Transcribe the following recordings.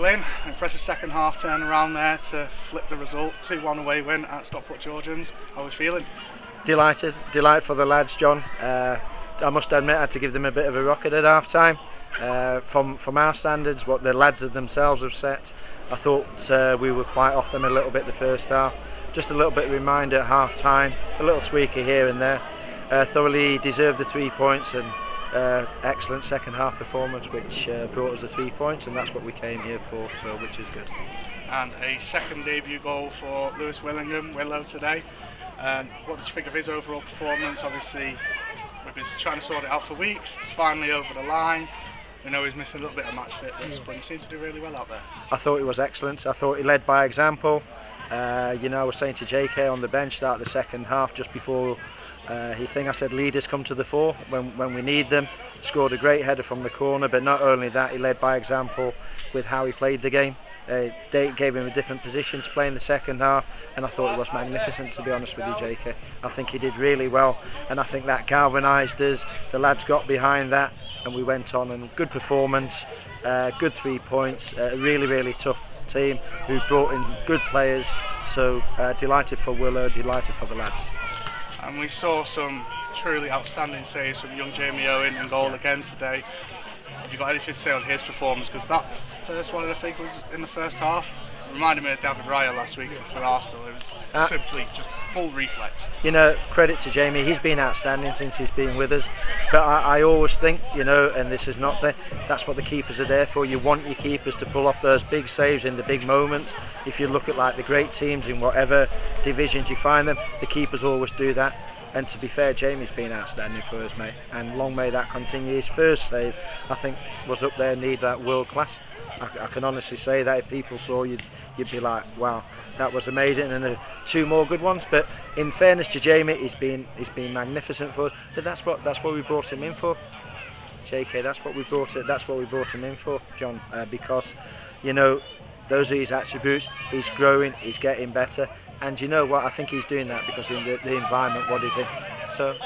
Glynn, impressive second half turnaround there to flip the result, 2-1 away win at Stockport Georgians. How are we feeling? Delighted for the lads, John. I must admit I had to give them a bit of a rocket at half time. From our standards, what the lads themselves have set, I thought we were quite off them a little bit the first half. Just a little bit of reminder at half time, a little tweaker here and there. Thoroughly deserved the 3 points, and excellent second half performance which brought us the 3 points, and that's what we came here for, so which is good. And a second debut goal for Lewis Willow today. What did you think of his overall performance? Obviously we've been trying to sort it out for weeks. It's finally over the line. We know he's missing a little bit of match fitness, but he seemed to do really well out there. I thought he was excellent. I thought he led by example. I was saying to JK on the bench start the second half just before I said leaders come to the fore when we need them. Scored a great header from the corner, but not only that, he led by example with how he played the game. They gave him a different position to play in the second half, and I thought it was magnificent, to be honest with you, JK. I think he did really well, and I think that galvanised us. The lads got behind that, and we went on, and good performance, good 3 points, a really tough team who brought in good players, so delighted for Willow, delighted for the lads. And we saw some truly outstanding saves from young Jamie Owen in goal again today. Have you got anything to say on his performance? Because that first one, I think, was in the first half. It reminded me of David Raya last week for Arsenal. It was simply just full reflex. Credit to Jamie. He's been outstanding since he's been with us. But I always think, and this is not that's what the keepers are there for. You want your keepers to pull off those big saves in the big moments. If you look at like the great teams in whatever divisions you find them, the keepers always do that. And to be fair, Jamie's been outstanding for us, mate, and long may that continue. His first save, I think, was up there, need that world class. I can honestly say that if people saw you'd be like, wow, that was amazing, and 2 more good ones. But in fairness to Jamie, he's been magnificent for us. But that's what we brought him in for, JK. That's what we brought him in for, John, because those are his attributes. He's growing, he's getting better. And you know what, I think he's doing that because in the environment what he's in. So,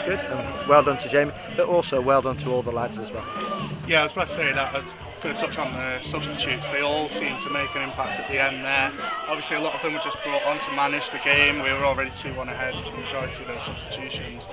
good, and well done to Jamie, but also well done to all the lads as well. Yeah, I was about to say that. I was going to touch on the substitutes. They all seem to make an impact at the end there. Obviously a lot of them were just brought on to manage the game. We were already 2-1 ahead for the majority of those substitutions.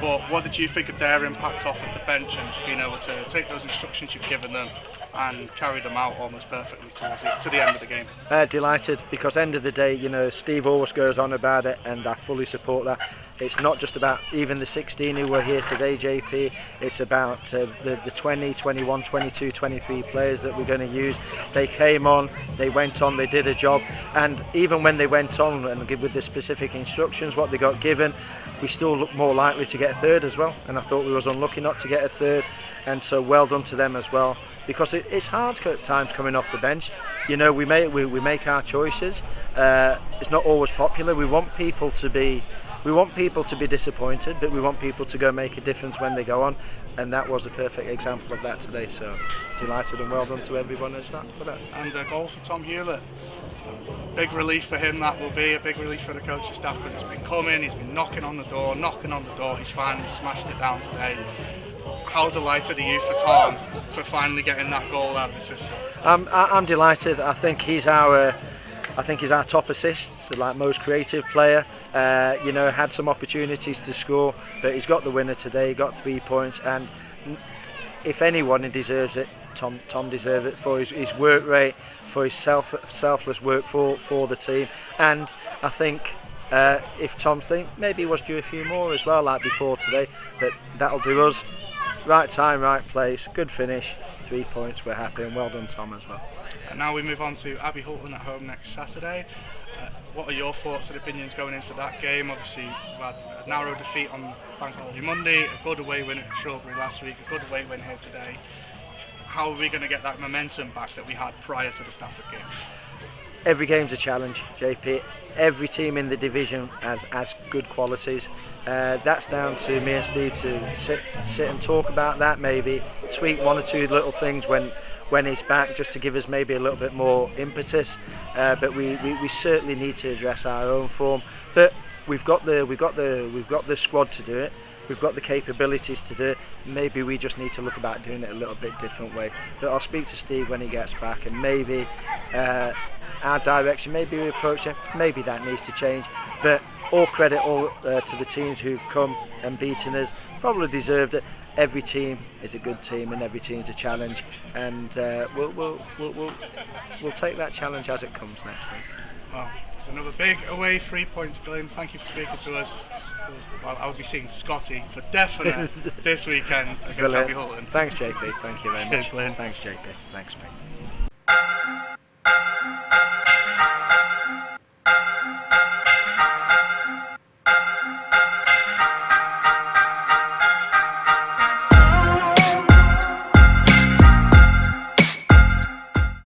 But what did you think of their impact off of the bench and just being able to take those instructions you've given them and carry them out almost perfectly to the end of the game? Delighted, because end of the day, Steve always goes on about it, and I fully support that. It's not just about even the 16 who were here today, JP. It's about the 20, 21, 22, 23 players that we're going to use. They came on, they went on, they did a job, and even when they went on and with the specific instructions, what they got given, we still look more likely to get a third as well. And I thought we was unlucky not to get a third, and so well done to them as well. Because it's hard at times coming off the bench. We make our choices. It's not always popular. We want people to be disappointed, but we want people to go make a difference when they go on, and that was a perfect example of that today. So delighted and well done to everyone as well for that. And a goal for Tom Hewlett. Big relief for him. That will be a big relief for the coaching staff, because he's been coming, he's been knocking on the door. He's finally smashed it down today. How delighted are you for Tom for finally getting that goal out of the system? I'm delighted. I think he's our top assist, so like most creative player. Had some opportunities to score, but he's got the winner today. He got 3 points, and if anyone, he deserves it. Tom deserves it for his work rate, for his selfless work for the team, and I think. If Tom think maybe he was due a few more as well, like before today, but that'll do us. Right time, right place, good finish, 3 points, we're happy, and well done Tom as well. And now we move on to Abbey Hulton at home next Saturday. What are your thoughts and opinions going into that game? Obviously we had a narrow defeat on Bank Holiday Monday, a good away win at Shrewsbury last week, a good away win here today. How are we going to get that momentum back that we had prior to the Stafford game? Every game's a challenge, JP. Every team in the division has good qualities. That's down to me and Steve to sit and talk about that, maybe tweak 1 or 2 little things when he's back, just to give us maybe a little bit more impetus. But we certainly need to address our own form. But we've got the squad to do it. we've got the capabilities to do it. Maybe we just need to look about doing it a little bit different way. But I'll speak to Steve when he gets back, and maybe our direction, maybe we approach it, maybe that needs to change. But all credit to the teams who've come and beaten us, probably deserved it. Every team is a good team, and every team's a challenge, and we'll take that challenge as it comes next week. Well, it's another big away 3 points, Glynn. Thank you for speaking to us. Well, I'll be seeing Scotty for definite this weekend against Abbey Hulton. Thanks, JP. Thank you very much. Cheers, Glynn. Thanks, JP. Thanks, mate.